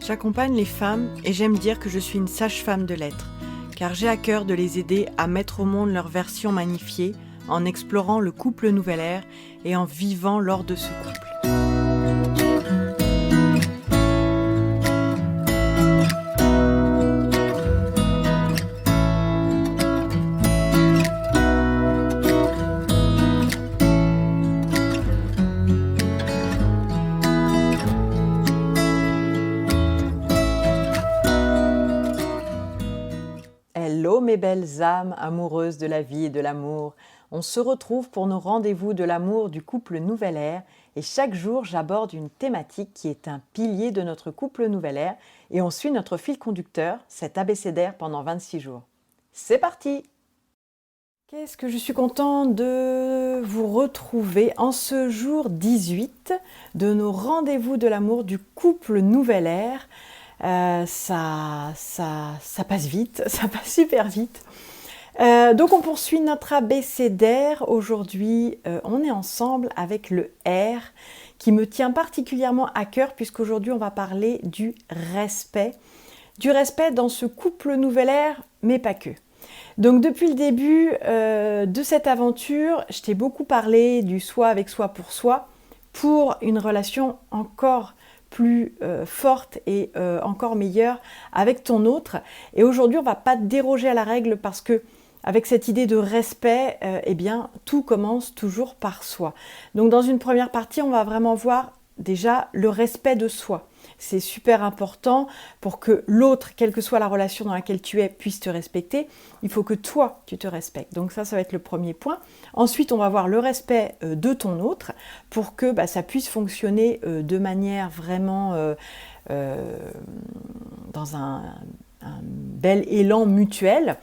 J'accompagne les femmes et j'aime dire que je suis une sage-femme de l'être, car j'ai à cœur de les aider à mettre au monde leur version magnifiée en explorant le couple nouvelle ère et en vivant lors de ce couple. Hello mes belles âmes amoureuses de la vie et de l'amour. On se retrouve pour nos rendez-vous de l'amour du couple nouvelle ère et chaque jour j'aborde une thématique qui est un pilier de notre couple nouvelle ère et on suit notre fil conducteur, cet abécédaire pendant 26 jours. C'est parti! Qu'est-ce que je suis contente de vous retrouver en ce jour 18 de nos rendez-vous de l'amour du couple nouvelle ère. Ça passe vite, ça passe super vite. Donc on poursuit notre abécédaire. Aujourd'hui, on est ensemble avec le R qui me tient particulièrement à cœur puisqu'aujourd'hui on va parler du respect. Du respect dans ce couple nouvelle ère, mais pas que. Donc depuis le début de cette aventure, je t'ai beaucoup parlé du soi avec soi pour une relation encore plus forte et encore meilleure avec ton autre. Et aujourd'hui, on ne va pas déroger à la règle parce que avec cette idée de respect, eh bien, tout commence toujours par soi. Donc dans une première partie, on va vraiment voir déjà le respect de soi. C'est super important pour que l'autre, quelle que soit la relation dans laquelle tu es, puisse te respecter. Il faut que toi, tu te respectes. Donc ça va être le premier point. Ensuite, on va voir le respect de ton autre pour que ça puisse fonctionner de manière vraiment dans un bel élan mutuel.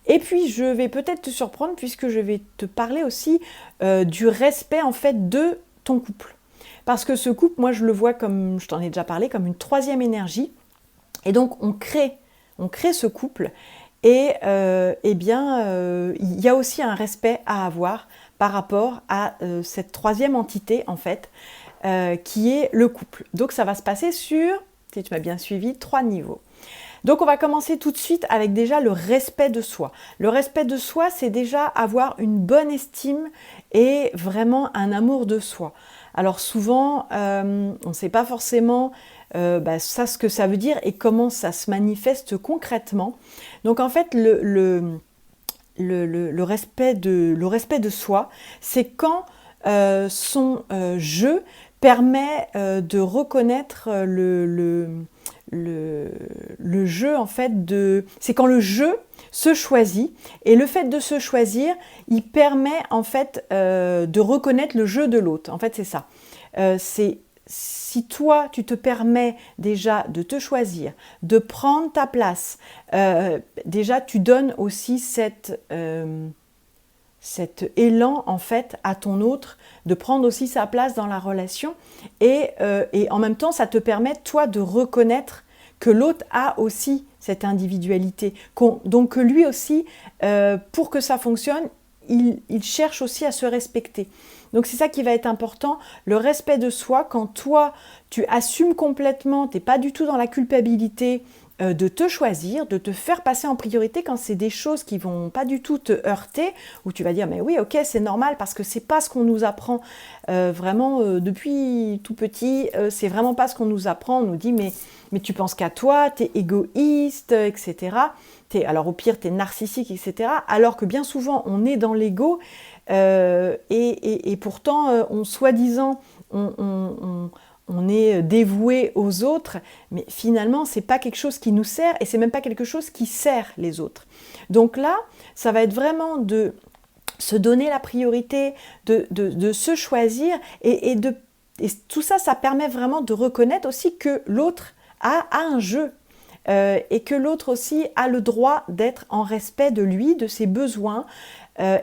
Et puis, je vais peut-être te surprendre puisque je vais te parler aussi du respect en fait de ton couple. Parce que ce couple, moi je le vois comme, je t'en ai déjà parlé, comme une troisième énergie. Et donc on crée ce couple et il y a aussi un respect à avoir par rapport à cette troisième entité en fait, qui est le couple. Donc ça va se passer sur, si tu m'as bien suivi, 3 niveaux. Donc on va commencer tout de suite avec déjà le respect de soi. Le respect de soi, c'est déjà avoir une bonne estime et vraiment un amour de soi. Alors souvent, on ne sait pas forcément ça, ce que ça veut dire et comment ça se manifeste concrètement. Donc en fait, le respect de soi, c'est quand son jeu permet de reconnaître le jeu en fait c'est quand le jeu se choisit et le fait de se choisir, il permet en fait de reconnaître le jeu de l'autre. En fait, c'est ça. C'est si toi, tu te permets déjà de te choisir, de prendre ta place, déjà tu donnes aussi cet élan en fait à ton autre de prendre aussi sa place dans la relation et en même temps ça te permet toi de reconnaître que l'autre a aussi cette individualité, donc que lui aussi pour que ça fonctionne il cherche aussi à se respecter. Donc c'est ça qui va être important, le respect de soi quand toi tu assumes complètement, tu n'es pas du tout dans la culpabilité de te choisir, de te faire passer en priorité quand c'est des choses qui vont pas du tout te heurter, où tu vas dire mais oui ok c'est normal parce que c'est pas ce qu'on nous apprend vraiment depuis tout petit, c'est vraiment pas ce qu'on nous apprend, on nous dit mais tu penses qu'à toi, t'es égoïste, etc. Alors au pire t'es narcissique, etc. Alors que bien souvent on est dans l'ego et pourtant on soi-disant on est dévoué aux autres, mais finalement, c'est pas quelque chose qui nous sert et c'est même pas quelque chose qui sert les autres. Donc là, ça va être vraiment de se donner la priorité, de se choisir et tout ça, ça permet vraiment de reconnaître aussi que l'autre a un jeu. Et que l'autre aussi a le droit d'être en respect de lui, de ses besoins.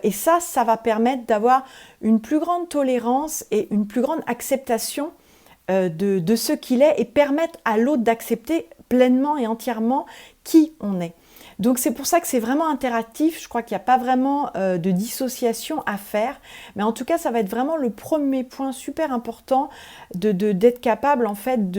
Et ça va permettre d'avoir une plus grande tolérance et une plus grande acceptation de ce qu'il est et permettre à l'autre d'accepter pleinement et entièrement qui on est. Donc c'est pour ça que c'est vraiment interactif, je crois qu'il n'y a pas vraiment de dissociation à faire, mais en tout cas ça va être vraiment le premier point super important d'être capable en fait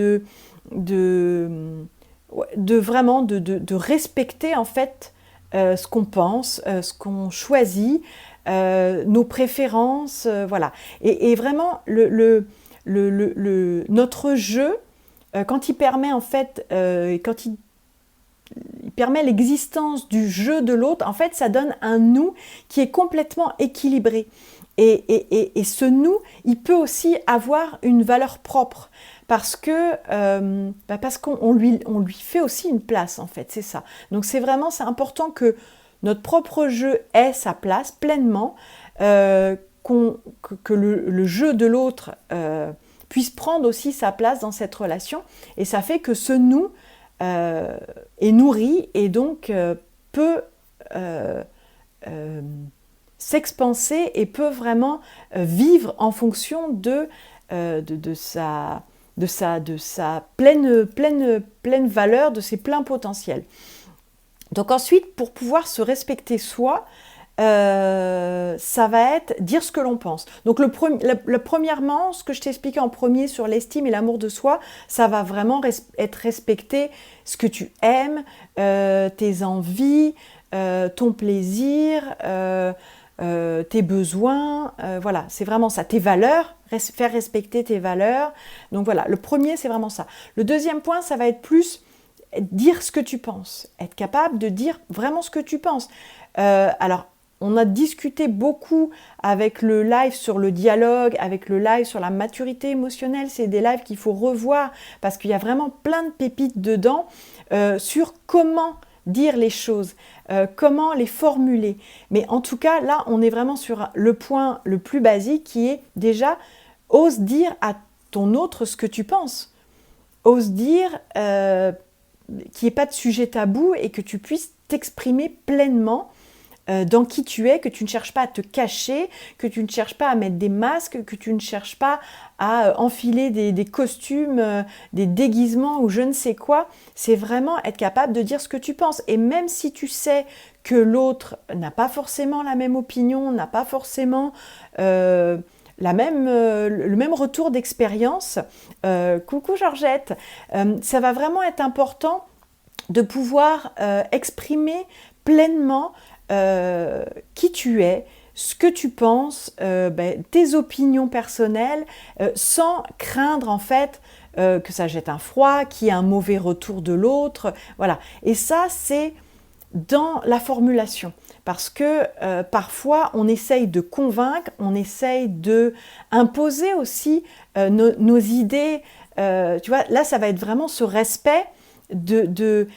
vraiment de respecter en fait ce qu'on pense, ce qu'on choisit, nos préférences, voilà. Et vraiment, notre jeu, quand il permet en fait, quand il permet l'existence du jeu de l'autre, en fait, ça donne un nous qui est complètement équilibré. Et ce nous, il peut aussi avoir une valeur propre parce qu'on lui fait aussi une place, en fait, c'est ça. Donc c'est important que notre propre jeu ait sa place pleinement, que le jeu de l'autre puisse prendre aussi sa place dans cette relation. Et ça fait que ce nous est nourri et donc peut s'expanser et peut vraiment vivre en fonction de sa pleine valeur, de ses pleins potentiels. Donc ensuite, pour pouvoir se respecter soi, ça va être dire ce que l'on pense. Donc premièrement, ce que je t'ai expliqué en premier sur l'estime et l'amour de soi, ça va vraiment être respecter ce que tu aimes, tes envies, ton plaisir, tes besoins, voilà, c'est vraiment ça, tes valeurs, faire respecter tes valeurs. Donc voilà, le premier, c'est vraiment ça. Le deuxième point, ça va être plus dire ce que tu penses, être capable de dire vraiment ce que tu penses. Alors, on a discuté beaucoup avec le live sur le dialogue, avec le live sur la maturité émotionnelle. C'est des lives qu'il faut revoir parce qu'il y a vraiment plein de pépites dedans sur comment dire les choses, comment les formuler. Mais en tout cas, là, on est vraiment sur le point le plus basique qui est déjà, ose dire à ton autre ce que tu penses. Ose dire qu'il n'y ait pas de sujet tabou et que tu puisses t'exprimer pleinement dans qui tu es, que tu ne cherches pas à te cacher, que tu ne cherches pas à mettre des masques, que tu ne cherches pas à enfiler des costumes, des déguisements ou je ne sais quoi. C'est vraiment être capable de dire ce que tu penses. Et même si tu sais que l'autre n'a pas forcément la même opinion, n'a pas forcément le même retour d'expérience, coucou Georgette, ça va vraiment être important de pouvoir exprimer pleinement qui tu es, ce que tu penses, tes opinions personnelles, sans craindre en fait que ça jette un froid, qu'il y ait un mauvais retour de l'autre. Voilà. Et ça, c'est dans la formulation. Parce que parfois, on essaye de convaincre, on essaye de imposer aussi nos idées. Tu vois, là, ça va être vraiment ce respect de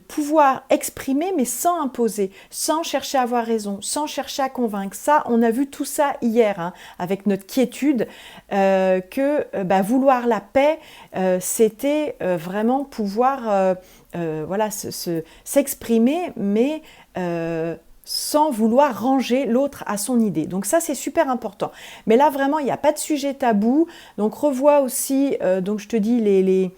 pouvoir exprimer, mais sans imposer, sans chercher à avoir raison, sans chercher à convaincre. Ça, on a vu tout ça hier, hein, avec notre quiétude, que vouloir la paix, c'était vraiment pouvoir s'exprimer, mais sans vouloir ranger l'autre à son idée. Donc ça, c'est super important. Mais là, vraiment, il n'y a pas de sujet tabou. Donc revois aussi, donc je te dis, les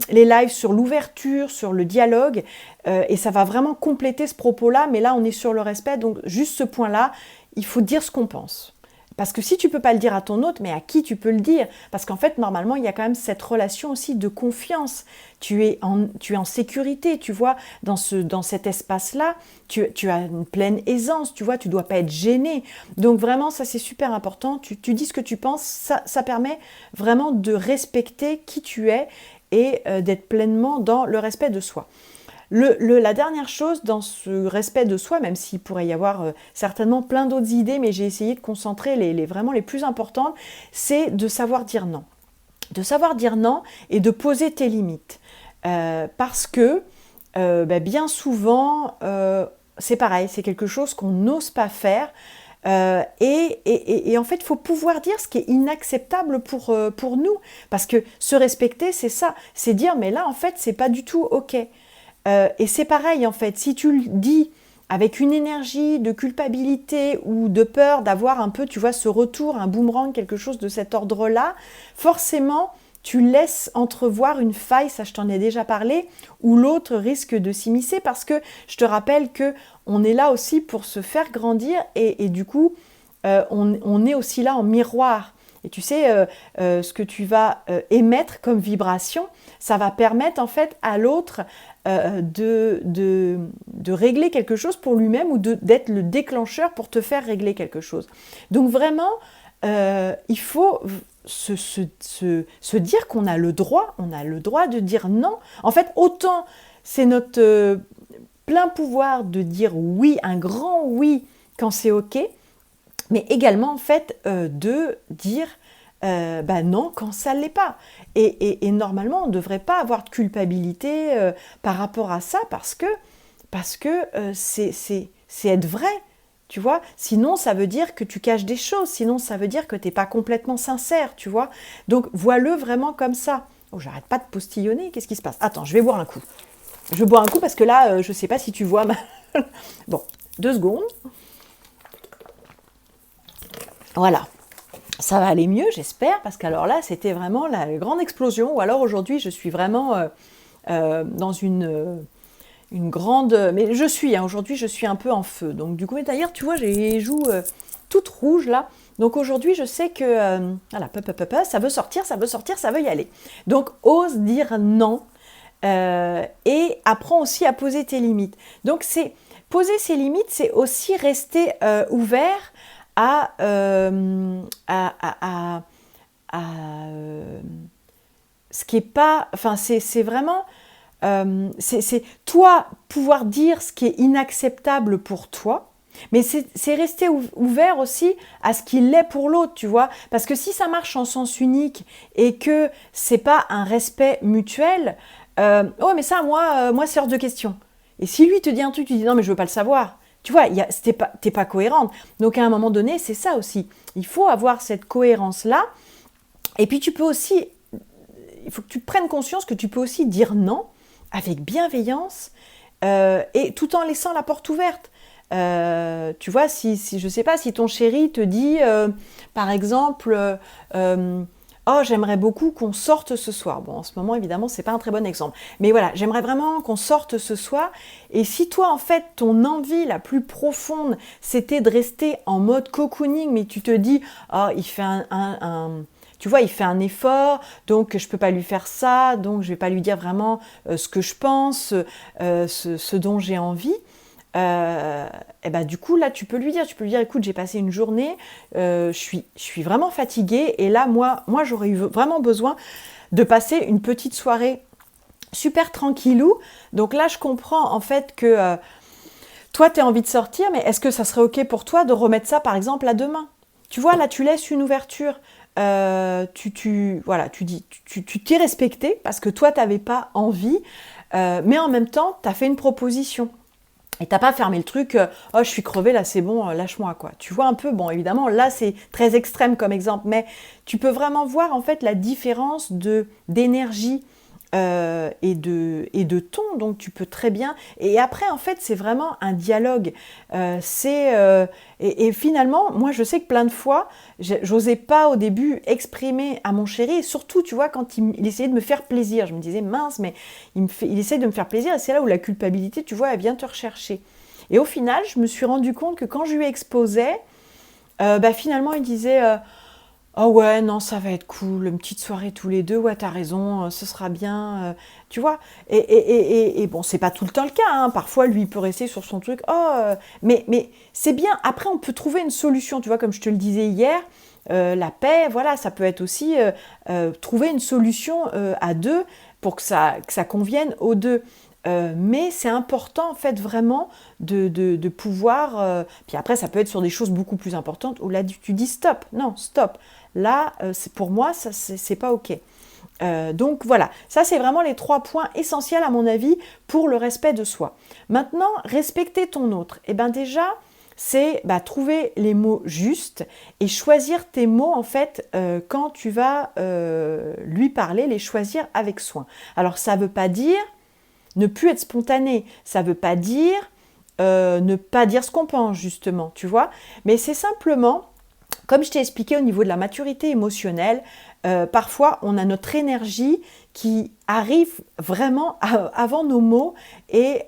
lives sur l'ouverture, sur le dialogue, et ça va vraiment compléter ce propos-là, mais là on est sur le respect, donc juste ce point-là, il faut dire ce qu'on pense. Parce que si tu ne peux pas le dire à ton autre, mais à qui tu peux le dire? Parce qu'en fait, normalement, il y a quand même cette relation aussi de confiance. Tu es en sécurité, tu vois, dans cet espace-là, tu as une pleine aisance, tu vois, tu ne dois pas être gêné. Donc vraiment, ça c'est super important. Tu dis ce que tu penses, ça permet vraiment de respecter qui tu es et d'être pleinement dans le respect de soi. La dernière chose dans ce respect de soi, même s'il pourrait y avoir certainement plein d'autres idées, mais j'ai essayé de concentrer vraiment les plus importantes, c'est de savoir dire non. De savoir dire non et de poser tes limites. Parce que bien souvent, c'est pareil, c'est quelque chose qu'on n'ose pas faire. Et en fait, il faut pouvoir dire ce qui est inacceptable pour nous. Parce que se respecter, c'est ça. C'est dire, mais là, en fait, c'est pas du tout OK. Et c'est pareil en fait, si tu le dis avec une énergie de culpabilité ou de peur d'avoir un peu, tu vois, ce retour, un boomerang, quelque chose de cet ordre-là, forcément, tu laisses entrevoir une faille, ça je t'en ai déjà parlé, où l'autre risque de s'immiscer parce que je te rappelle qu'on est là aussi pour se faire grandir et du coup, on est aussi là en miroir. Et tu sais, ce que tu vas émettre comme vibration, ça va permettre en fait à l'autre de régler quelque chose pour lui-même ou d'être le déclencheur pour te faire régler quelque chose. Donc vraiment, il faut se dire qu'on a le droit de dire non. En fait, autant c'est notre plein pouvoir de dire oui, un grand oui quand c'est OK, mais également en fait de dire non quand ça ne l'est pas. Et normalement, on ne devrait pas avoir de culpabilité par rapport à ça parce que c'est être vrai. Tu vois, sinon ça veut dire que tu caches des choses, sinon ça veut dire que tu n'es pas complètement sincère, tu vois. Donc vois-le vraiment comme ça. Oh, j'arrête pas de postillonner, qu'est-ce qui se passe? Attends, je vais boire un coup. Je bois un coup parce que là, je ne sais pas si tu vois. Bon, 2 secondes. Voilà. Ça va aller mieux, j'espère, parce qu'alors là, c'était vraiment la grande explosion. Ou alors aujourd'hui, je suis vraiment dans une grande... Mais aujourd'hui, je suis un peu en feu. Donc du coup, d'ailleurs, tu vois, j'ai les joues toutes rouges là. Donc aujourd'hui, je sais que voilà, ça veut sortir, ça veut y aller. Donc ose dire non et apprends aussi à poser tes limites. Donc poser ses limites, c'est aussi rester ouvert à ce qui est pas... Enfin, c'est vraiment... c'est toi pouvoir dire ce qui est inacceptable pour toi, mais c'est rester ouvert aussi à ce qui l'est pour l'autre, tu vois. Parce que si ça marche en sens unique et que c'est pas un respect mutuel, oh mais ça, moi c'est hors de question. Et si lui te dit un truc, tu dis non mais je veux pas le savoir. Tu vois, t'es pas cohérente. Donc à un moment donné, c'est ça aussi. Il faut avoir cette cohérence-là. Et puis tu peux aussi, il faut que tu prennes conscience que tu peux aussi dire non avec bienveillance et tout en laissant la porte ouverte. Tu vois, si je sais pas, si ton chéri te dit, par exemple, oh, j'aimerais beaucoup qu'on sorte ce soir. Bon, en ce moment, évidemment, c'est pas un très bon exemple. Mais voilà, j'aimerais vraiment qu'on sorte ce soir. Et si toi, en fait, ton envie la plus profonde, c'était de rester en mode cocooning, mais tu te dis, oh, il fait tu vois, il fait un effort, donc je peux pas lui faire ça, donc je vais pas lui dire vraiment ce que je pense, ce dont j'ai envie. Et ben du coup là tu peux lui dire écoute, j'ai passé une journée, je suis vraiment fatiguée et là moi j'aurais eu vraiment besoin de passer une petite soirée super tranquillou. Donc là je comprends en fait que toi tu as envie de sortir, mais est-ce que ça serait ok pour toi de remettre ça par exemple à demain? Tu vois, là tu laisses une ouverture. Voilà, tu t'es respecté parce que toi tu n'avais pas envie, mais en même temps tu as fait une proposition. Et t'as pas fermé le truc, oh je suis crevée là c'est bon, lâche-moi quoi. Tu vois un peu, bon évidemment là c'est très extrême comme exemple, mais tu peux vraiment voir en fait la différence d'énergie et de ton, donc tu peux très bien... Et après en fait c'est vraiment un dialogue, et finalement moi je sais que plein de fois j'osais pas au début exprimer à mon chéri, et surtout tu vois quand il essayait de me faire plaisir, je me disais mince mais il essaie de me faire plaisir, et c'est là où la culpabilité tu vois elle vient te rechercher. Et au final je me suis rendu compte que quand je lui exposais, finalement il disait oh ouais, non, ça va être cool, une petite soirée tous les deux, ouais, t'as raison, ce sera bien, tu vois. Et bon, c'est pas tout le temps le cas, hein. Parfois, lui, il peut rester sur son truc, mais c'est bien. Après, on peut trouver une solution, tu vois, comme je te le disais hier, la paix, voilà, ça peut être aussi trouver une solution à deux pour que ça convienne aux deux. Mais c'est important en fait vraiment de pouvoir... puis après ça peut être sur des choses beaucoup plus importantes où là tu dis stop, non stop, là pour moi ça c'est pas ok. Donc voilà, ça c'est vraiment les 3 points essentiels à mon avis pour le respect de soi. Maintenant, respecter ton autre, et bien déjà c'est trouver les mots justes et choisir tes mots en fait quand tu vas lui parler, les choisir avec soin. Alors ça veut pas dire ne plus être spontané, ça ne veut pas dire ne pas dire ce qu'on pense, justement, tu vois. Mais c'est simplement, comme je t'ai expliqué au niveau de la maturité émotionnelle, parfois on a notre énergie qui arrive vraiment avant nos mots, et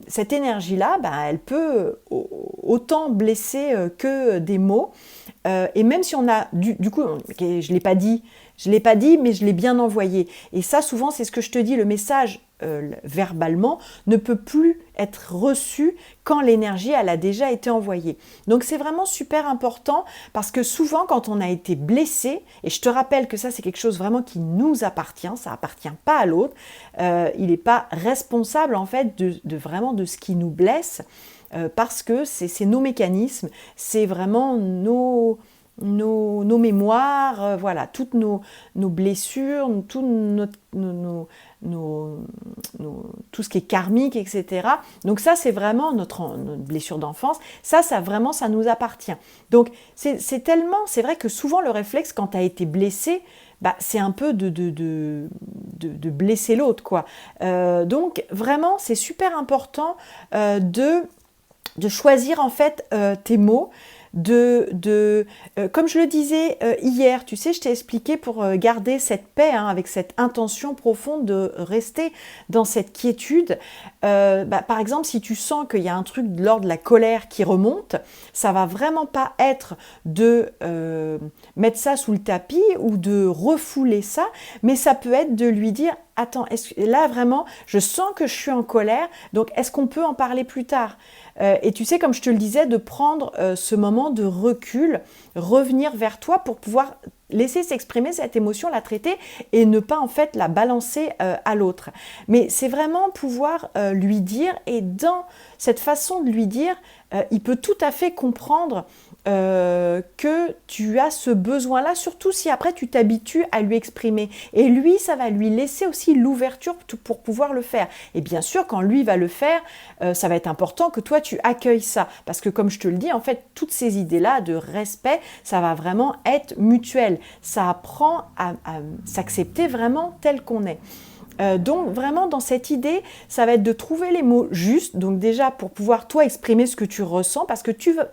cette énergie-là, elle peut autant blesser que des mots. Et même si on a, du coup, okay, je l'ai pas dit, mais je l'ai bien envoyé. Et ça, souvent, c'est ce que je te dis, le message verbalement ne peut plus être reçu quand l'énergie, elle a déjà été envoyée. Donc, c'est vraiment super important parce que souvent, quand on a été blessé, et je te rappelle que ça, c'est quelque chose vraiment qui nous appartient, ça appartient pas à l'autre, il n'est pas responsable, en fait, vraiment de ce qui nous blesse, parce que c'est nos mécanismes, c'est vraiment nos mémoires, voilà, toutes nos blessures, tout ce qui est karmique, etc. Donc ça, c'est vraiment notre blessure d'enfance. Ça vraiment, ça nous appartient. Donc c'est vrai que souvent le réflexe, quand tu as été blessé, bah, c'est un peu de blesser l'autre, quoi. Donc vraiment, c'est super important de choisir en fait tes mots, comme je le disais hier, tu sais, je t'ai expliqué pour garder cette paix, hein, avec cette intention profonde de rester dans cette quiétude. Par exemple, si tu sens qu'il y a un truc de l'ordre de la colère qui remonte, ça va vraiment pas être de mettre ça sous le tapis ou de refouler ça, mais ça peut être de lui dire: attends, là vraiment, je sens que je suis en colère, donc est-ce qu'on peut en parler plus tard ? Et tu sais, comme je te le disais, de prendre ce moment de recul, revenir vers toi pour pouvoir laisser s'exprimer cette émotion, la traiter et ne pas en fait la balancer à l'autre. Mais c'est vraiment pouvoir lui dire, et dans cette façon de lui dire, il peut tout à fait comprendre que tu as ce besoin-là, surtout si après tu t'habitues à lui exprimer. Et lui, ça va lui laisser aussi l'ouverture pour pouvoir le faire. Et bien sûr, quand lui va le faire, ça va être important que toi, tu accueilles ça. Parce que comme je te le dis, en fait, toutes ces idées-là de respect, ça va vraiment être mutuel. Ça apprend à s'accepter vraiment tel qu'on est. Donc vraiment dans cette idée, ça va être de trouver les mots justes, donc déjà pour pouvoir toi exprimer ce que tu ressens, parce que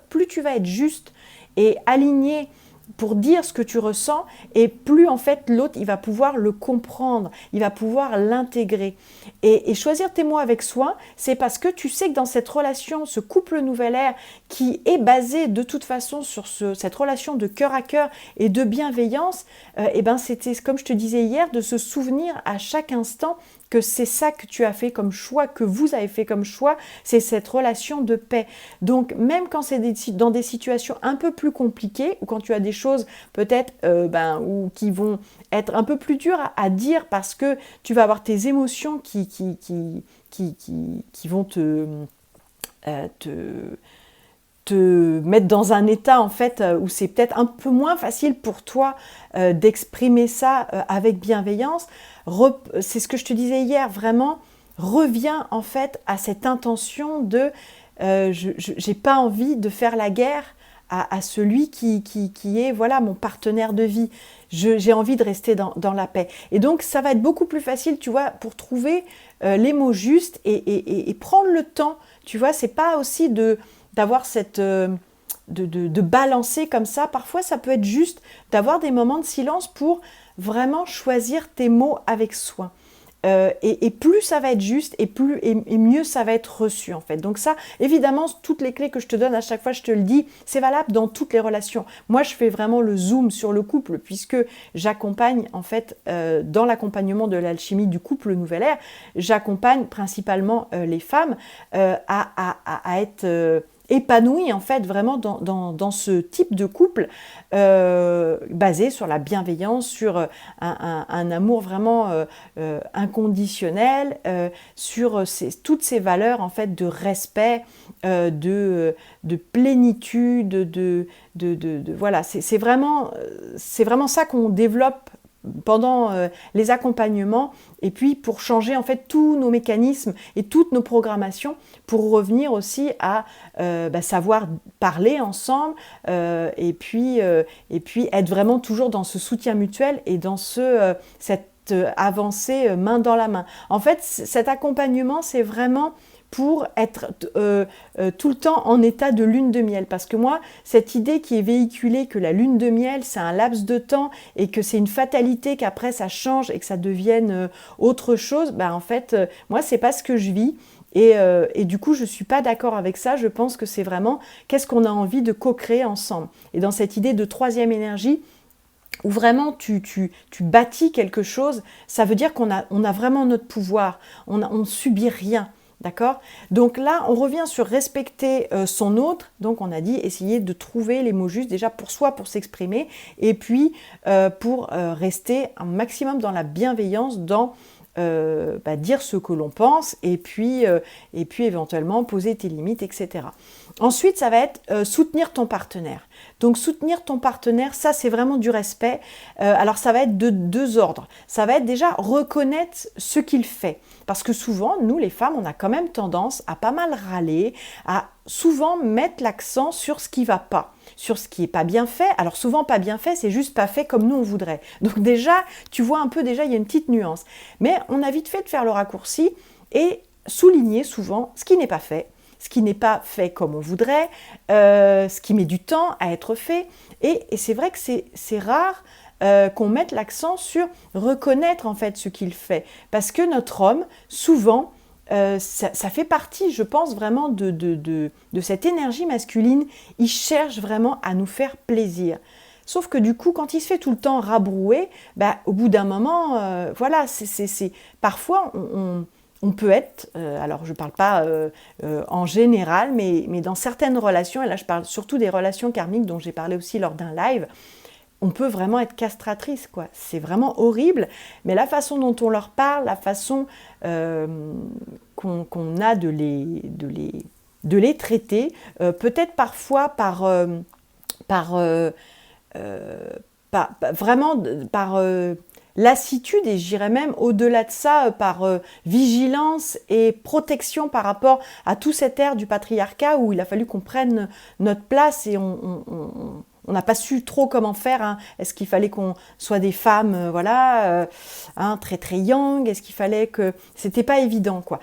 plus tu vas être juste et aligné pour dire ce que tu ressens, et plus en fait l'autre il va pouvoir le comprendre, il va pouvoir l'intégrer. Et choisir tes mots avec soin, c'est parce que tu sais que dans cette relation, ce couple Nouvelle Ère qui est basé de toute façon sur cette relation de cœur à cœur et de bienveillance, et ben c'était comme je te disais hier, de se souvenir à chaque instant que c'est ça que tu as fait comme choix, que vous avez fait comme choix, c'est cette relation de paix. Donc même quand c'est dans des situations un peu plus compliquées, ou quand tu as des choses peut-être ou qui vont être un peu plus dures à dire, parce que tu vas avoir tes émotions qui vont te mettre dans un état en fait où c'est peut-être un peu moins facile pour toi d'exprimer ça avec bienveillance. C'est ce que je te disais hier, vraiment reviens en fait à cette intention de j'ai pas envie de faire la guerre à celui qui est voilà mon partenaire de vie. J'ai envie de rester dans la paix. Et donc ça va être beaucoup plus facile, tu vois, pour trouver les mots justes et prendre le temps. Tu vois, c'est pas aussi d'avoir cette de balancer comme ça. Parfois, ça peut être juste d'avoir des moments de silence pour vraiment choisir tes mots avec soin. Et plus ça va être juste, et mieux ça va être reçu en fait. Donc ça, évidemment, toutes les clés que je te donne à chaque fois, je te le dis, c'est valable dans toutes les relations. Moi, je fais vraiment le zoom sur le couple, puisque j'accompagne en fait dans l'accompagnement de l'alchimie du couple Nouvelle Ère, j'accompagne principalement les femmes à être épanouie en fait vraiment dans ce type de couple basé sur la bienveillance, sur un amour vraiment inconditionnel, sur toutes ces valeurs en fait de respect, de plénitude, voilà, c'est vraiment ça qu'on développe pendant les accompagnements, et puis pour changer en fait tous nos mécanismes et toutes nos programmations, pour revenir aussi à savoir parler ensemble, et puis être vraiment toujours dans ce soutien mutuel et dans cette avancée main dans la main. En fait, cet accompagnement, c'est vraiment pour être tout le temps en état de lune de miel. Parce que moi, cette idée qui est véhiculée que la lune de miel, c'est un laps de temps et que c'est une fatalité qu'après ça change et que ça devienne autre chose, en fait, moi, c'est pas ce que je vis. Et du coup, je ne suis pas d'accord avec ça. Je pense que c'est vraiment qu'est-ce qu'on a envie de co-créer ensemble. Et dans cette idée de troisième énergie, où vraiment tu bâtis quelque chose, ça veut dire qu'on a vraiment notre pouvoir, on ne subit rien. D'accord? Donc là, on revient sur respecter son autre. Donc on a dit essayer de trouver les mots justes déjà pour soi, pour s'exprimer, et puis pour rester un maximum dans la bienveillance, dans dire ce que l'on pense, et puis éventuellement poser tes limites, etc. Ensuite, ça va être soutenir ton partenaire. Donc soutenir ton partenaire, ça c'est vraiment du respect. Alors ça va être de deux ordres. Ça va être déjà reconnaître ce qu'il fait. Parce que souvent, nous les femmes, on a quand même tendance à pas mal râler, à souvent mettre l'accent sur ce qui ne va pas, sur ce qui n'est pas bien fait. Alors souvent pas bien fait, c'est juste pas fait comme nous on voudrait. Donc déjà, tu vois un peu déjà, il y a une petite nuance. Mais on a vite fait de faire le raccourci et souligner souvent ce qui n'est pas fait, ce qui n'est pas fait comme on voudrait, ce qui met du temps à être fait. Et c'est vrai que c'est rare qu'on mette l'accent sur reconnaître en fait ce qu'il fait. Parce que notre homme, souvent, ça fait partie, je pense, vraiment de cette énergie masculine. Il cherche vraiment à nous faire plaisir. Sauf que du coup, quand il se fait tout le temps rabrouer, au bout d'un moment, voilà, parfois on peut être, alors je ne parle pas en général, mais dans certaines relations, et là je parle surtout des relations karmiques dont j'ai parlé aussi lors d'un live, on peut vraiment être castratrice, quoi. C'est vraiment horrible, mais la façon dont on leur parle, la façon qu'on a de les traiter, peut-être parfois vraiment par lassitude, et j'irais même au-delà de ça, par vigilance et protection par rapport à tout cet ère du patriarcat où il a fallu qu'on prenne notre place et on n'a pas su trop comment faire. Hein. Est-ce qu'il fallait qu'on soit des femmes, très très young? Est-ce qu'il fallait que... C'était pas évident, quoi.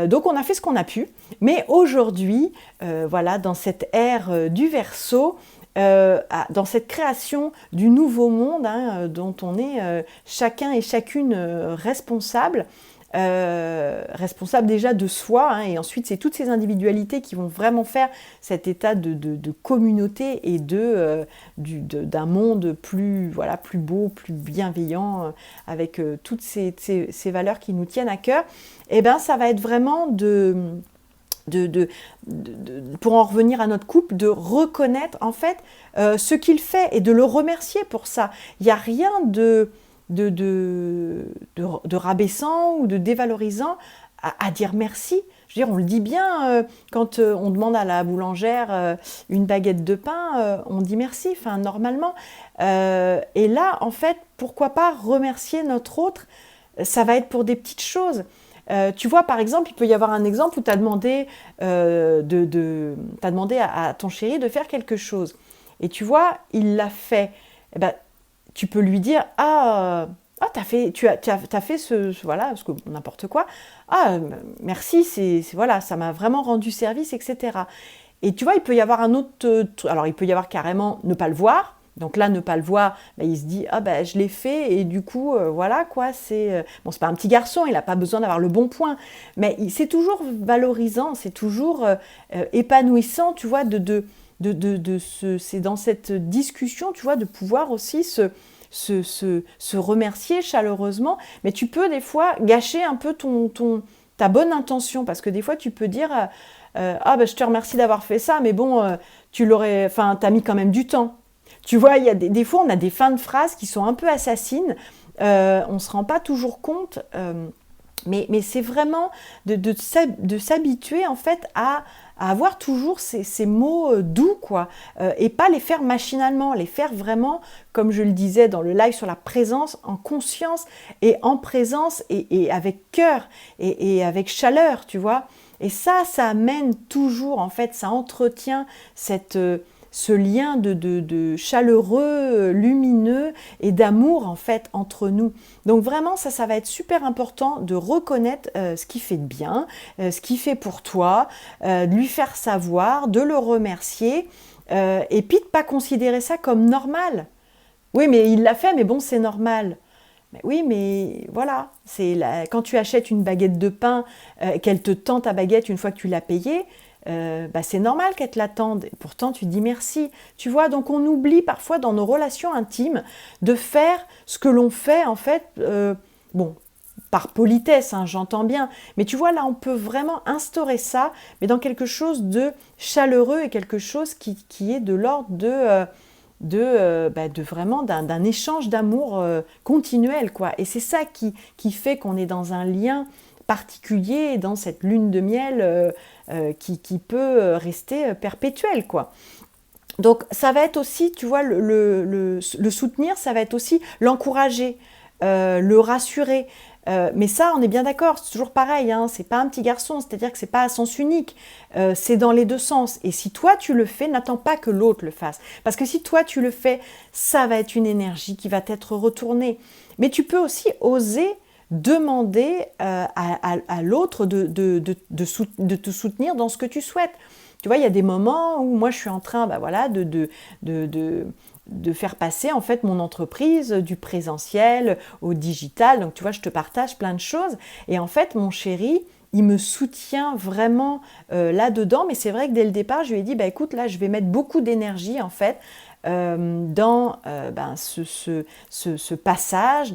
Donc on a fait ce qu'on a pu. Mais aujourd'hui, dans cette ère du Verseau, dans cette création du nouveau monde dont on est chacun et chacune responsable, responsable déjà de soi, et ensuite c'est toutes ces individualités qui vont vraiment faire cet état de communauté et d'un monde plus beau, plus bienveillant, avec toutes ces valeurs qui nous tiennent à cœur. Et ça va être vraiment pour en revenir à notre couple, de reconnaître en fait ce qu'il fait et de le remercier pour ça. Il n'y a rien de rabaissant ou de dévalorisant à dire merci. Je veux dire, on le dit bien quand on demande à la boulangère une baguette de pain, on dit merci, enfin normalement. Et là, en fait, pourquoi pas remercier notre autre? Ça va être pour des petites choses. Tu vois, par exemple, il peut y avoir un exemple où tu as demandé, t'as demandé à ton chéri de faire quelque chose. Et tu vois, il l'a fait. Tu peux lui dire tu as fait ce n'importe quoi. Merci, ça m'a vraiment rendu service, etc. Et tu vois, il peut y avoir un autre... alors, il peut y avoir carrément ne pas le voir. Donc là, ne pas le voir, il se dit je l'ai fait et du coup voilà quoi. C'est pas un petit garçon, il n'a pas besoin d'avoir le bon point, mais c'est toujours valorisant, c'est toujours épanouissant, tu vois, c'est dans cette discussion, tu vois, de pouvoir aussi se remercier chaleureusement. Mais tu peux des fois gâcher un peu ta bonne intention, parce que des fois tu peux dire je te remercie d'avoir fait ça, mais bon t'as mis quand même du temps. Tu vois, il y a des fois, on a des fins de phrases qui sont un peu assassines. On ne se rend pas toujours compte. Mais c'est vraiment de s'habituer, en fait, à avoir toujours ces mots doux, quoi. Et pas les faire machinalement, les faire vraiment, comme je le disais dans le live sur la présence, en conscience et en présence et avec cœur et avec chaleur, tu vois. Et ça amène toujours, en fait, ça entretient ce lien de chaleureux, lumineux et d'amour en fait entre nous. Donc vraiment ça va être super important de reconnaître ce qu'il fait de bien, ce qu'il fait pour toi, de lui faire savoir, de le remercier et puis de ne pas considérer ça comme normal. Oui mais il l'a fait, mais bon c'est normal. Mais oui, mais voilà, quand tu achètes une baguette de pain, qu'elle te tend ta baguette une fois que tu l'as payée, bah, c'est normal qu'elle te l'attende. Et pourtant, tu dis merci. Tu vois, donc on oublie parfois dans nos relations intimes de faire ce que l'on fait, en fait, bon, par politesse, hein, j'entends bien. Mais tu vois, là, on peut vraiment instaurer ça, mais dans quelque chose de chaleureux et quelque chose qui est de l'ordre de vraiment d'un échange d'amour continuel, quoi. Et c'est ça qui fait qu'on est dans un lien particulier, dans cette lune de miel qui peut rester perpétuelle, quoi. Donc ça va être aussi, tu vois, le soutenir, ça va être aussi l'encourager, le rassurer. Mais ça, on est bien d'accord, c'est toujours pareil, hein, c'est pas un petit garçon, c'est-à-dire que c'est pas à sens unique, c'est dans les deux sens. Et si toi tu le fais, n'attends pas que l'autre le fasse. Parce que si toi tu le fais, ça va être une énergie qui va t'être retournée. Mais tu peux aussi oser demander à l'autre de te soutenir dans ce que tu souhaites. Tu vois, il y a des moments où moi je suis en train bah, voilà, de faire passer en fait mon entreprise du présentiel au digital. Donc tu vois, je te partage plein de choses. Et en fait, mon chéri, il me soutient vraiment là-dedans. Mais c'est vrai que dès le départ, je lui ai dit, bah, écoute, là, je vais mettre beaucoup d'énergie en fait dans ce passage,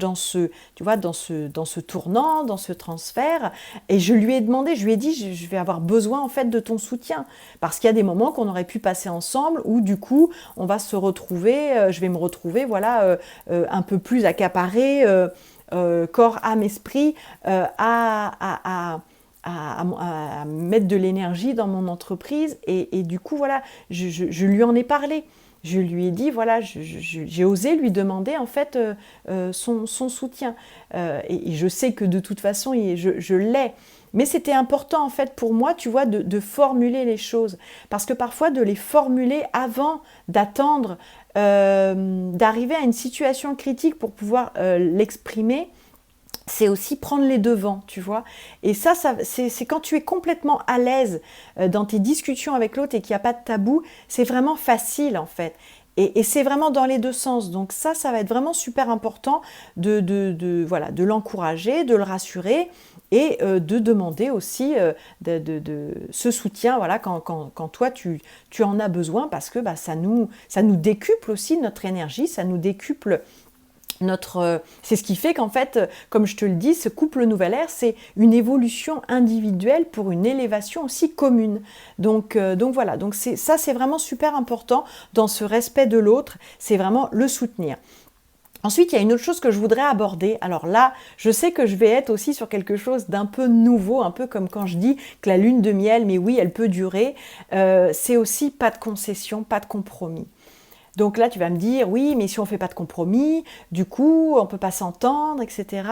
tu vois, dans ce tournant, dans ce transfert. Et je lui ai demandé, je lui ai dit, je vais avoir besoin en fait de ton soutien. Parce qu'il y a des moments qu'on aurait pu passer ensemble où du coup, on va se retrouver, je vais me retrouver, voilà, un peu plus accaparée, corps, âme, esprit, à mettre de l'énergie dans mon entreprise. Et du coup, voilà, je lui en ai parlé. Je lui ai dit, voilà, j'ai osé lui demander en fait son soutien. Et je sais que de toute façon, je l'ai. Mais c'était important en fait pour moi, tu vois, de formuler les choses. Parce que parfois, de les formuler avant d'attendre, d'arriver à une situation critique pour pouvoir l'exprimer, c'est aussi prendre les devants, tu vois. Et ça c'est quand tu es complètement à l'aise dans tes discussions avec l'autre et qu'il n'y a pas de tabou, c'est vraiment facile en fait. Et c'est vraiment dans les deux sens. Donc ça va être vraiment super important voilà, de l'encourager, de le rassurer et de demander aussi ce soutien voilà, quand toi tu en as besoin parce que bah, ça nous décuple aussi notre énergie, ça nous décuple c'est ce qui fait qu'en fait, comme je te le dis, ce couple Nouvelle Ère, c'est une évolution individuelle pour une élévation aussi commune. Donc voilà, donc ça c'est vraiment super important dans ce respect de l'autre, c'est vraiment le soutenir. Ensuite, il y a une autre chose que je voudrais aborder. Alors là, je sais que je vais être aussi sur quelque chose d'un peu nouveau, un peu comme quand je dis que la lune de miel, mais oui, elle peut durer, c'est aussi pas de concession, pas de compromis. Donc là, tu vas me dire, oui, mais si on ne fait pas de compromis, du coup, on ne peut pas s'entendre, etc.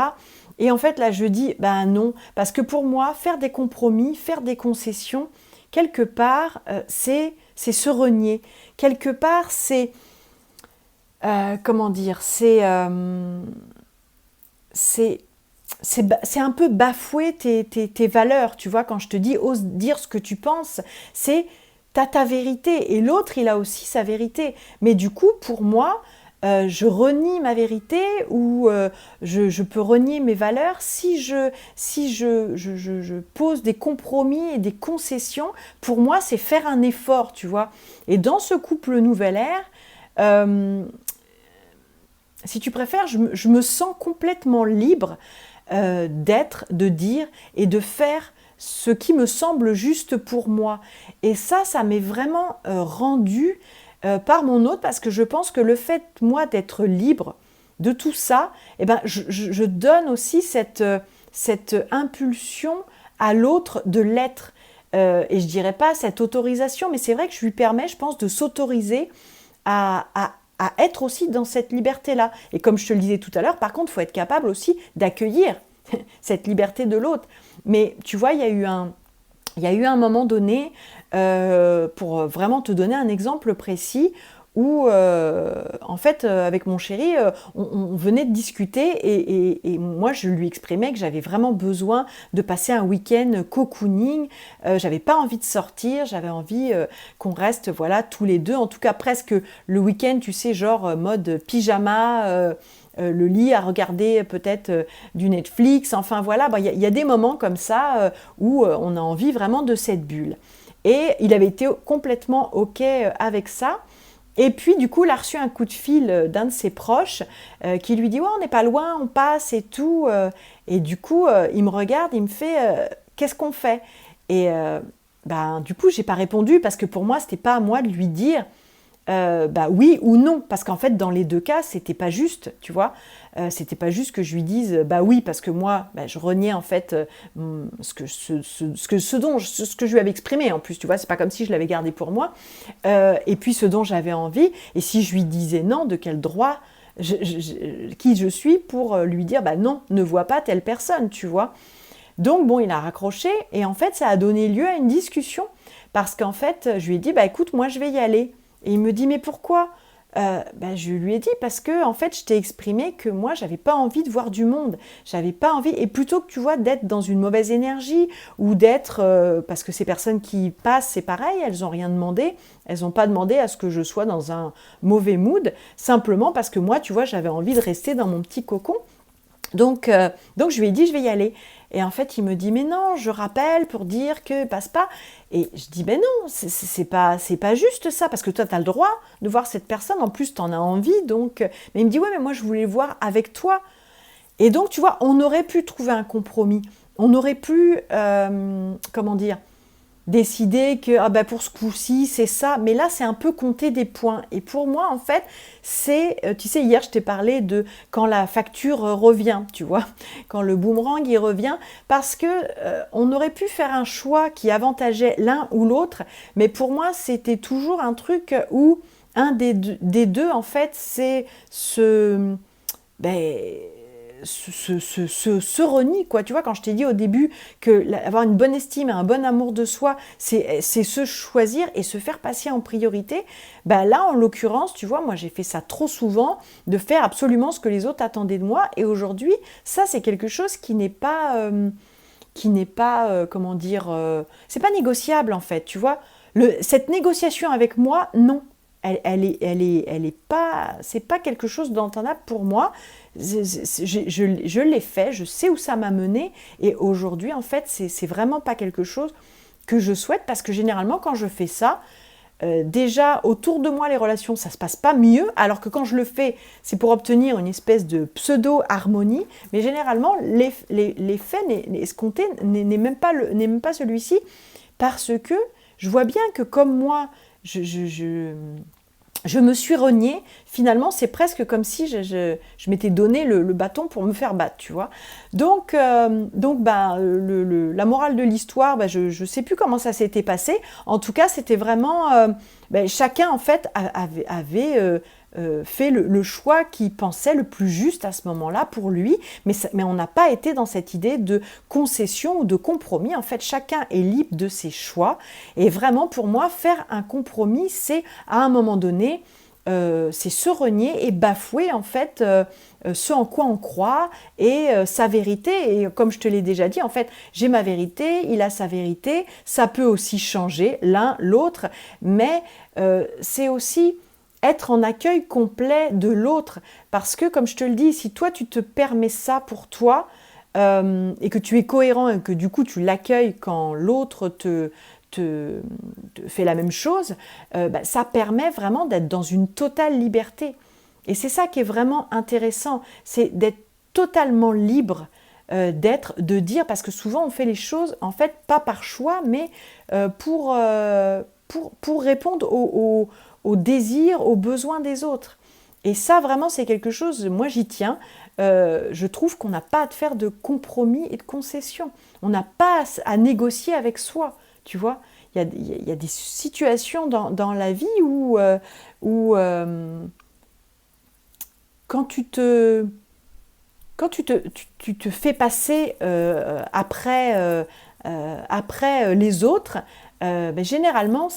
Et en fait, là, je dis, ben non, parce que pour moi, faire des compromis, faire des concessions, quelque part, c'est se renier. Quelque part, c'est, comment dire, c'est un peu bafouer tes valeurs, tu vois, quand je te dis, ose dire ce que tu penses, c'est t'as ta vérité et l'autre il a aussi sa vérité, mais du coup pour moi je renie ma vérité ou je peux renier mes valeurs si je pose des compromis et des concessions. Pour moi c'est faire un effort, tu vois. Et dans ce couple Nouvelle Ère, si tu préfères, je me sens complètement libre d'être, de dire et de faire ce qui me semble juste pour moi. Et ça m'est vraiment rendu par mon hôte parce que je pense que le fait, moi, d'être libre de tout ça, eh ben, je donne aussi cette impulsion à l'autre de l'être. Et je dirais pas cette autorisation, mais c'est vrai que je lui permets, je pense, de s'autoriser à être aussi dans cette liberté-là. Et comme je te le disais tout à l'heure, par contre, il faut être capable aussi d'accueillir cette liberté de l'autre. Mais tu vois, il y a eu un moment donné, pour vraiment te donner un exemple précis, où en fait, avec mon chéri, on venait de discuter et moi, je lui exprimais que j'avais vraiment besoin de passer un week-end cocooning. J'avais pas envie de sortir, j'avais envie qu'on reste, voilà, tous les deux, en tout cas presque le week-end, tu sais, genre mode pyjama, le lit, à regarder peut-être du Netflix. Enfin voilà, y a des moments comme ça où on a envie vraiment de cette bulle. Et il avait été complètement OK avec ça. Et puis, du coup, il a reçu un coup de fil d'un de ses proches qui lui dit « Ouais, on n'est pas loin, on passe et tout. » Et du coup, il me regarde, il me fait « Qu'est-ce qu'on fait ?» Et du coup, j'ai pas répondu parce que pour moi, c'était pas à moi de lui dire oui ou non. Parce qu'en fait, dans les deux cas, c'était pas juste, tu vois. C'était pas juste que je lui dise oui, parce que moi, je reniais en fait ce que je lui avais exprimé en plus, tu vois. C'est pas comme si je l'avais gardé pour moi. Et puis ce dont j'avais envie. Et si je lui disais non, de quel droit qui je suis pour lui dire non, ne vois pas telle personne, tu vois. Donc bon, il a raccroché et en fait, ça a donné lieu à une discussion parce qu'en fait, je lui ai dit écoute, moi je vais y aller. Et il me dit mais pourquoi ? Je lui ai dit parce que en fait je t'ai exprimé que moi j'avais pas envie de voir du monde, j'avais pas envie, et plutôt que tu vois d'être dans une mauvaise énergie ou d'être parce que ces personnes qui passent c'est pareil, elles ont rien demandé, elles ont pas demandé à ce que je sois dans un mauvais mood, simplement parce que moi tu vois j'avais envie de rester dans mon petit cocon. Donc je lui ai dit je vais y aller. Et en fait il me dit mais non, je rappelle pour dire que passe pas. Et je dis ben non, c'est pas juste ça, parce que toi tu as le droit de voir cette personne, en plus tu en as envie, donc mais il me dit ouais mais moi je voulais voir avec toi. Et donc tu vois, on aurait pu trouver un compromis, on aurait pu comment dire, décider que pour ce coup-ci c'est ça, mais là c'est un peu compter des points. Et pour moi en fait c'est, tu sais, hier je t'ai parlé de quand la facture revient, tu vois, quand le boomerang il revient, parce que on aurait pu faire un choix qui avantageait l'un ou l'autre, mais pour moi c'était toujours un truc où un des deux en fait c'est se renie, quoi. Tu vois, quand je t'ai dit au début que avoir une bonne estime et un bon amour de soi, c'est se choisir et se faire passer en priorité, là, en l'occurrence, tu vois, moi, j'ai fait ça trop souvent, de faire absolument ce que les autres attendaient de moi, et aujourd'hui, ça, c'est quelque chose qui n'est pas, comment dire, c'est pas négociable, en fait, tu vois. Cette négociation avec moi, non. Elle est pas, c'est pas quelque chose d'entendable pour moi. Je l'ai fait, je sais où ça m'a mené, et aujourd'hui en fait c'est vraiment pas quelque chose que je souhaite, parce que généralement quand je fais ça, déjà autour de moi les relations ça se passe pas mieux, alors que quand je le fais c'est pour obtenir une espèce de pseudo-harmonie, mais généralement l'effet escompté n'est même pas celui-ci, parce que je vois bien que comme moi je me suis reniée, finalement c'est presque comme si je m'étais donné le bâton pour me faire battre, tu vois. Donc la morale de l'histoire, je ne sais plus comment ça s'était passé. En tout cas, c'était vraiment... chacun, en fait, avait fait le choix qu'il pensait le plus juste à ce moment-là pour lui, mais on n'a pas été dans cette idée de concession ou de compromis. En fait, chacun est libre de ses choix, et vraiment pour moi, faire un compromis, c'est à un moment donné, c'est se renier et bafouer en fait ce en quoi on croit et sa vérité. Et comme je te l'ai déjà dit, en fait, j'ai ma vérité, il a sa vérité, ça peut aussi changer l'un, l'autre, mais c'est aussi être en accueil complet de l'autre, parce que comme je te le dis, si toi tu te permets ça pour toi, et que tu es cohérent et que du coup tu l'accueilles quand l'autre te fait la même chose, ça permet vraiment d'être dans une totale liberté. Et c'est ça qui est vraiment intéressant, c'est d'être totalement libre, de dire, parce que souvent on fait les choses en fait pas par choix, mais pour répondre aux désirs, aux besoins des autres. Et ça vraiment c'est quelque chose, moi j'y tiens, je trouve qu'on n'a pas à faire de compromis et de concessions, on n'a pas à négocier avec soi, tu vois. Il y a des situations dans la vie où quand tu te fais passer après les autres, généralement,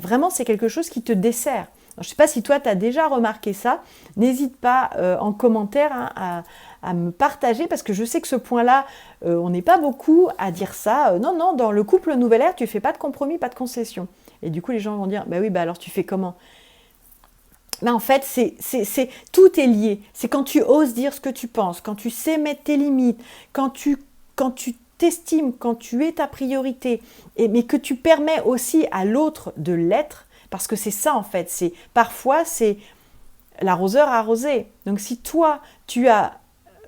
vraiment, c'est quelque chose qui te dessert. Alors, je ne sais pas si toi, tu as déjà remarqué ça. N'hésite pas en commentaire à me partager, parce que je sais que ce point-là, on n'est pas beaucoup à dire ça. Non, dans le couple Nouvelle Ère, tu ne fais pas de compromis, pas de concession. Et du coup, les gens vont dire, oui, alors tu fais comment ? ben, en fait, tout est lié. C'est quand tu oses dire ce que tu penses, quand tu sais mettre tes limites, quand tu t'estimes, quand tu es ta priorité, mais que tu permets aussi à l'autre de l'être, parce que c'est ça en fait. Parfois, c'est l'arroseur arrosé. Donc si toi, tu as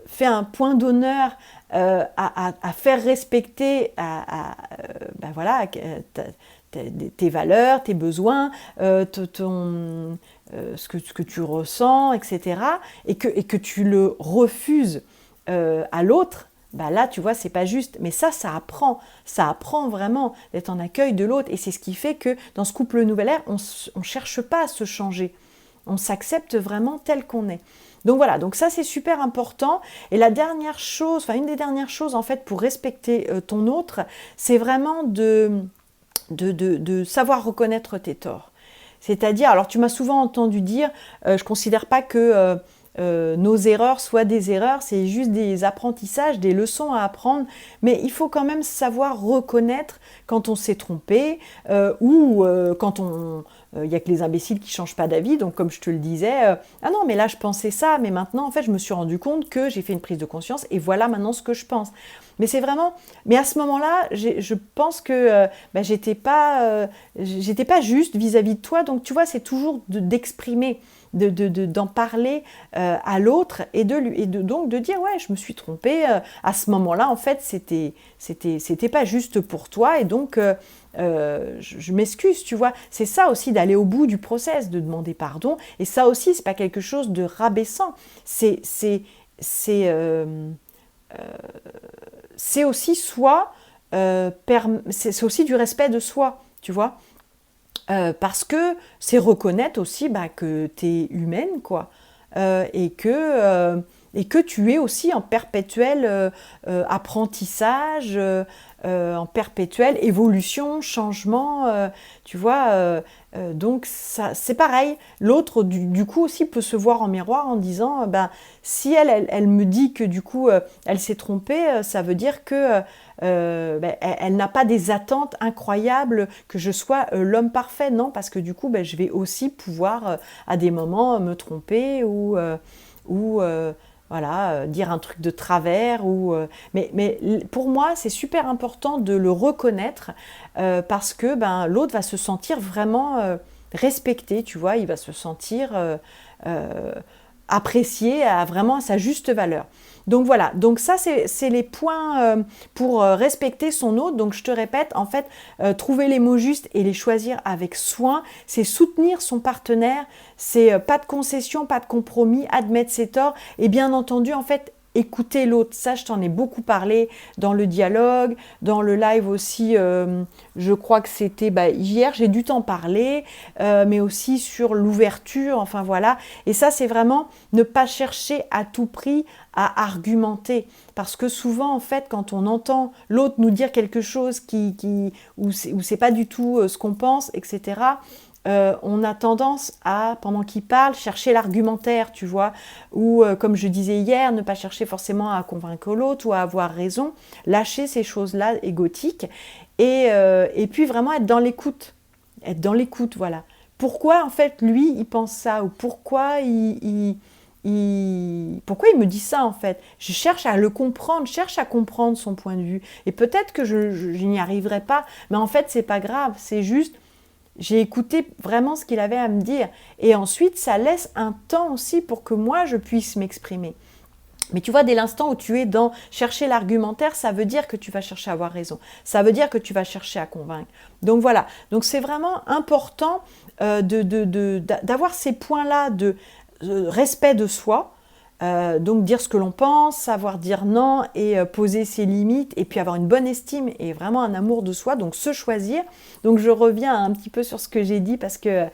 fait un point d'honneur à faire respecter ben voilà, tes valeurs, tes besoins, ce que tu ressens, etc., et que tu le refuses à l'autre, bah là, tu vois, c'est pas juste. Mais ça apprend vraiment d'être en accueil de l'autre, et c'est ce qui fait que dans ce couple nouvelle ère, on cherche pas à se changer, on s'accepte vraiment tel qu'on est. Donc voilà, donc ça c'est super important. Et la dernière chose, enfin une des dernières choses en fait pour respecter ton autre, c'est vraiment de savoir reconnaître tes torts. C'est-à-dire, alors tu m'as souvent entendu dire, je ne considère pas que nos erreurs soient des erreurs, c'est juste des apprentissages, des leçons à apprendre, mais il faut quand même savoir reconnaître quand on s'est trompé ou quand il n'y a que les imbéciles qui ne changent pas d'avis, donc comme je te le disais, ah non mais là je pensais ça, mais maintenant en fait je me suis rendu compte que j'ai fait une prise de conscience et voilà maintenant ce que je pense. Mais c'est vraiment, mais à ce moment-là, je pense que j'étais pas juste vis-à-vis de toi, donc tu vois, c'est toujours d'exprimer, d'en parler à l'autre et donc de dire ouais, je me suis trompée, à ce moment-là, en fait, c'était pas juste pour toi et donc je m'excuse, tu vois. C'est ça aussi d'aller au bout du process, de demander pardon, et ça aussi, c'est pas quelque chose de rabaissant, c'est aussi c'est aussi du respect de soi, tu vois. Parce que c'est reconnaître aussi que tu es humaine, quoi, et que tu es aussi en perpétuel apprentissage, en perpétuelle évolution, changement, tu vois. Donc ça, c'est pareil. L'autre, du coup, aussi peut se voir en miroir en disant, si elle me dit que du coup, elle s'est trompée, ça veut dire que elle n'a pas des attentes incroyables que je sois l'homme parfait, non, parce que du coup, je vais aussi pouvoir à des moments me tromper ou voilà, dire un truc de travers. Mais pour moi, c'est super important de le reconnaître parce que l'autre va se sentir vraiment respecté, tu vois, il va se sentir apprécié vraiment à sa juste valeur. Donc voilà, donc ça c'est les points pour respecter son autre. Donc je te répète, en fait, trouver les mots justes et les choisir avec soin, c'est soutenir son partenaire, c'est pas de concession, pas de compromis, admettre ses torts et bien entendu en fait écouter l'autre. Ça, je t'en ai beaucoup parlé dans le dialogue, dans le live aussi, je crois que c'était hier, j'ai dû t'en parler, mais aussi sur l'ouverture, enfin voilà. Et ça, c'est vraiment ne pas chercher à tout prix à argumenter. Parce que souvent, en fait, quand on entend l'autre nous dire quelque chose où c'est pas du tout ce qu'on pense, etc., on a tendance à, pendant qu'il parle, chercher l'argumentaire, tu vois, ou comme je disais hier, ne pas chercher forcément à convaincre l'autre ou à avoir raison, lâcher ces choses-là égotiques et puis vraiment être dans l'écoute, voilà. Pourquoi en fait lui il pense ça ou pourquoi pourquoi il me dit ça en fait? Je cherche à le comprendre, je cherche à comprendre son point de vue et peut-être que je n'y arriverai pas, mais en fait c'est pas grave, c'est juste j'ai écouté vraiment ce qu'il avait à me dire. Et ensuite, ça laisse un temps aussi pour que moi, je puisse m'exprimer. Mais tu vois, dès l'instant où tu es dans chercher l'argumentaire, ça veut dire que tu vas chercher à avoir raison. Ça veut dire que tu vas chercher à convaincre. Donc voilà. Donc c'est vraiment important d'avoir ces points-là de respect de soi. Donc dire ce que l'on pense, savoir dire non et poser ses limites et puis avoir une bonne estime et vraiment un amour de soi, donc se choisir. Donc je reviens un petit peu sur ce que j'ai dit parce que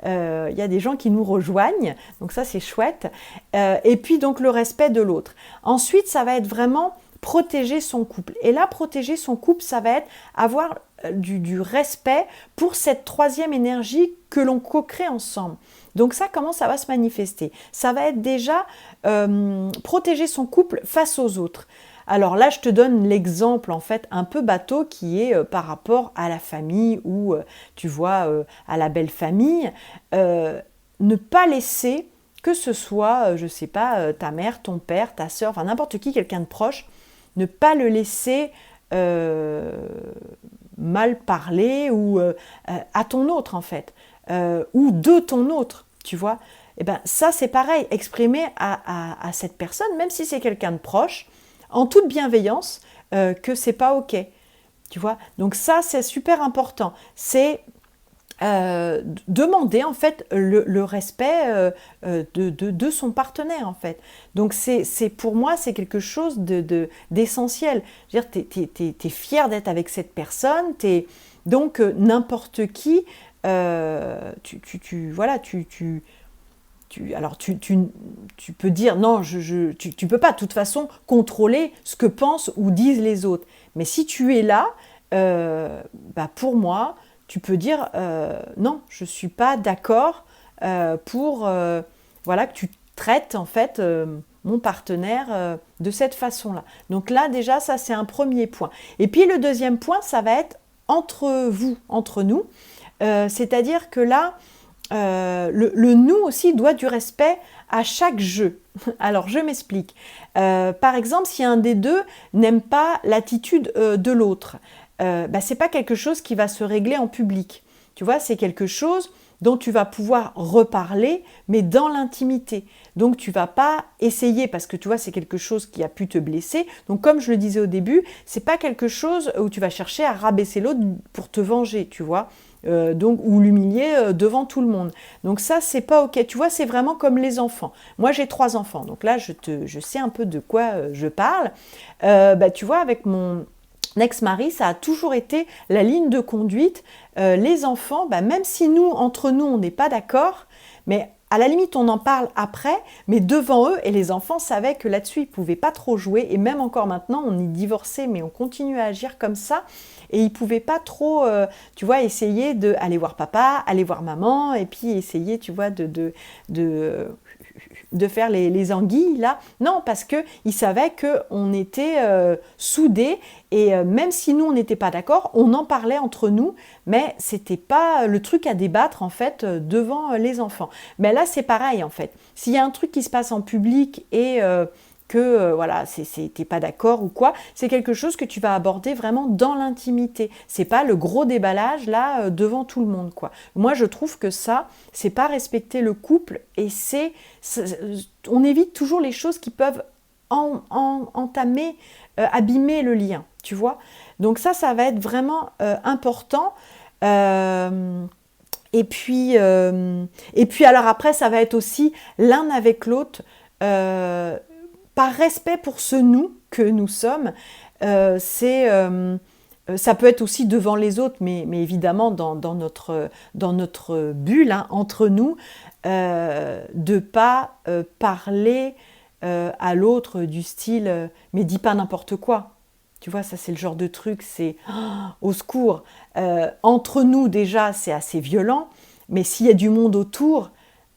y a des gens qui nous rejoignent, donc ça c'est chouette. Et puis donc le respect de l'autre. Ensuite ça va être vraiment protéger son couple. Et là protéger son couple ça va être avoir du respect pour cette troisième énergie que l'on co-crée ensemble. Donc ça, comment ça va se manifester? Ça va être déjà protéger son couple face aux autres. Alors là, je te donne l'exemple en fait un peu bateau qui est par rapport à la famille ou tu vois à la belle famille. ne pas laisser que ce soit, je ne sais pas, ta mère, ton père, ta sœur, enfin n'importe qui, quelqu'un de proche, ne pas le laisser mal parler ou à ton autre en fait, ou de ton autre, tu vois. Et ben ça c'est pareil, exprimer à cette personne, même si c'est quelqu'un de proche, en toute bienveillance, que c'est pas ok, tu vois. Donc ça c'est super important, c'est demander en fait le respect de son partenaire en fait. Donc pour moi c'est quelque chose d'essentiel. Je veux dire, t'es fier d'être avec cette personne, donc n'importe qui, voilà, alors tu peux dire non, tu peux pas de toute façon contrôler ce que pensent ou disent les autres. Mais si tu es là, bah pour moi, tu peux dire non, je ne suis pas d'accord pour voilà, que tu traites en fait mon partenaire de cette façon-là. Donc là déjà, ça c'est un premier point. Et puis le deuxième point, ça va être entre vous, entre nous. C'est-à-dire que là, le nous aussi doit du respect à chaque jeu. Alors je m'explique. Par exemple, si un des deux n'aime pas l'attitude de l'autre, bah, c'est pas quelque chose qui va se régler en public. Tu vois, c'est quelque chose dont tu vas pouvoir reparler, mais dans l'intimité. Donc tu vas pas essayer, parce que tu vois, c'est quelque chose qui a pu te blesser. Donc comme je le disais au début, c'est pas quelque chose où tu vas chercher à rabaisser l'autre pour te venger, tu vois. Donc, ou l'humilier devant tout le monde. Donc ça, c'est pas ok. Tu vois, c'est vraiment comme les enfants. Moi, j'ai 3 enfants, donc là, je sais un peu de quoi je parle. Bah, tu vois, avec mon ex-mari, ça a toujours été la ligne de conduite. Les enfants, bah, même si nous, entre nous, on n'est pas d'accord, mais à la limite, on en parle après, mais devant eux, et les enfants savaient que là-dessus, ils ne pouvaient pas trop jouer, et même encore maintenant, on est divorcés, mais on continue à agir comme ça, et ils ne pouvaient pas trop, tu vois, essayer d'aller voir papa, aller voir maman, et puis essayer, tu vois, de faire les anguilles, là. Non, parce qu'ils savaient qu'on était soudés, et même si nous, on n'était pas d'accord, on en parlait entre nous, mais c'était pas le truc à débattre, en fait, devant les enfants. Mais là, c'est pareil, en fait. S'il y a un truc qui se passe en public et que, voilà, t'es pas d'accord ou quoi, c'est quelque chose que tu vas aborder vraiment dans l'intimité. C'est pas le gros déballage, là, devant tout le monde, quoi. Moi, je trouve que ça, c'est pas respecter le couple, et on évite toujours les choses qui peuvent entamer, abîmer le lien, tu vois. Donc ça va être vraiment important. Et puis alors après, ça va être aussi l'un avec l'autre, par respect pour ce nous que nous sommes. Ça peut être aussi devant les autres, mais évidemment dans notre bulle, hein, entre nous, de ne pas parler à l'autre du style mais dis pas n'importe quoi. Tu vois, ça c'est le genre de truc, c'est au secours. Entre nous déjà, c'est assez violent, mais s'il y a du monde autour,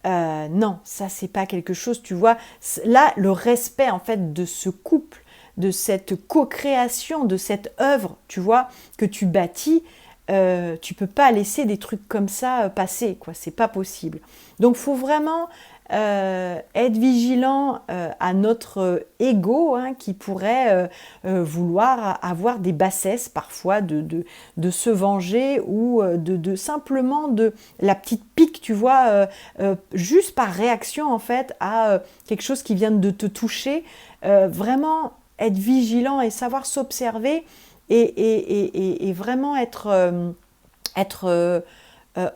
non, ça c'est pas quelque chose, tu vois. Là, le respect en fait de ce couple, de cette co-création, de cette œuvre, tu vois, que tu bâtis, tu peux pas laisser des trucs comme ça passer, quoi. C'est pas possible. Donc, faut vraiment être vigilant à notre ego, hein, qui pourrait vouloir avoir des bassesses parfois de se venger, ou simplement de la petite pique, tu vois, juste par réaction en fait à quelque chose qui vient de te toucher. Vraiment être vigilant et savoir s'observer, et vraiment être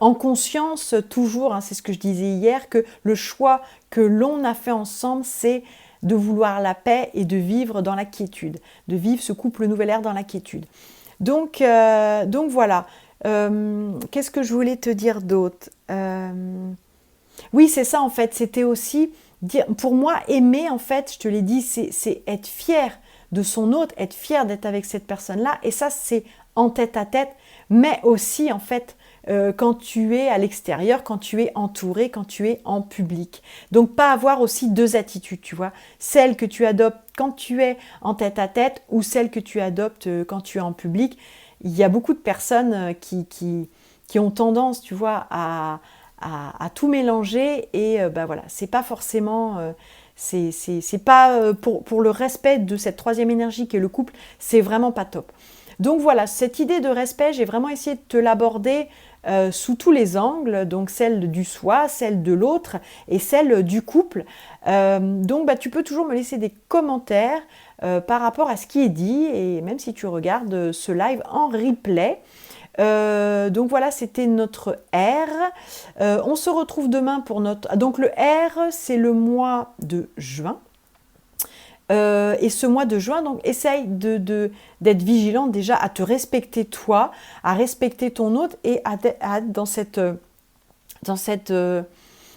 en conscience toujours, hein, c'est ce que je disais hier, que le choix que l'on a fait ensemble, c'est de vouloir la paix et de vivre dans la quiétude, de vivre ce couple nouvel ère dans la quiétude. Donc voilà. Qu'est-ce que je voulais te dire d'autre ? Oui, c'est ça en fait, c'était aussi, pour moi, aimer en fait, je te l'ai dit, c'est être fier de son autre, être fier d'être avec cette personne-là, et ça c'est en tête à tête, mais aussi en fait quand tu es à l'extérieur, quand tu es entouré, quand tu es en public. Donc pas avoir aussi 2 attitudes, tu vois, celle que tu adoptes quand tu es en tête à tête, ou celle que tu adoptes quand tu es en public. Il y a beaucoup de personnes qui ont tendance, tu vois, à à tout mélanger et bah voilà, c'est pas forcément, c'est pas pour le respect de cette troisième énergie qui est le couple, c'est vraiment pas top. Donc voilà, cette idée de respect, j'ai vraiment essayé de te l'aborder sous tous les angles, donc celle du soi, celle de l'autre et celle du couple. Donc bah, tu peux toujours me laisser des commentaires par rapport à ce qui est dit, et même si tu regardes ce live en replay. Donc voilà, c'était notre R. On se retrouve demain pour notre... Donc le R, c'est le mois de juin. Et ce mois de juin, donc essaye d'être vigilant déjà à te respecter toi, à respecter ton autre et à être dans cette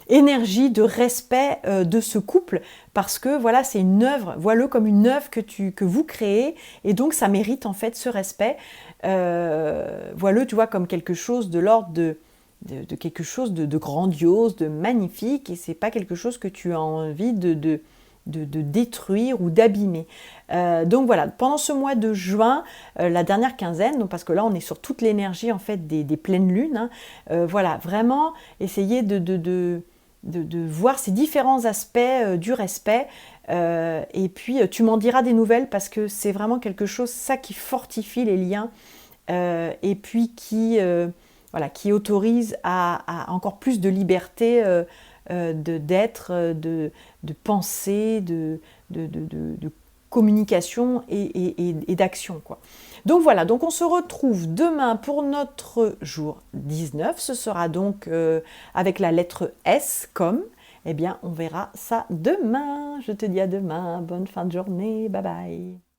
énergie de respect de ce couple, parce que voilà, c'est une œuvre, vois-le comme une œuvre que vous créez, et donc ça mérite en fait ce respect. Vois-le, tu vois, comme quelque chose de l'ordre de quelque chose de grandiose, de magnifique, et c'est pas quelque chose que tu as envie de détruire ou d'abîmer. Donc voilà, pendant ce mois de juin, la dernière quinzaine, donc parce que là on est sur toute l'énergie en fait des pleines lunes, hein, voilà, vraiment essayer de voir ces différents aspects du respect, et puis tu m'en diras des nouvelles, parce que c'est vraiment quelque chose, ça, qui fortifie les liens, et puis voilà, qui autorise à encore plus de liberté d'être, de penser, de communication et d'action, quoi. Donc voilà, donc on se retrouve demain pour notre jour 19. Ce sera donc avec la lettre S comme, eh bien on verra ça demain. Je te dis à demain, bonne fin de journée, bye bye.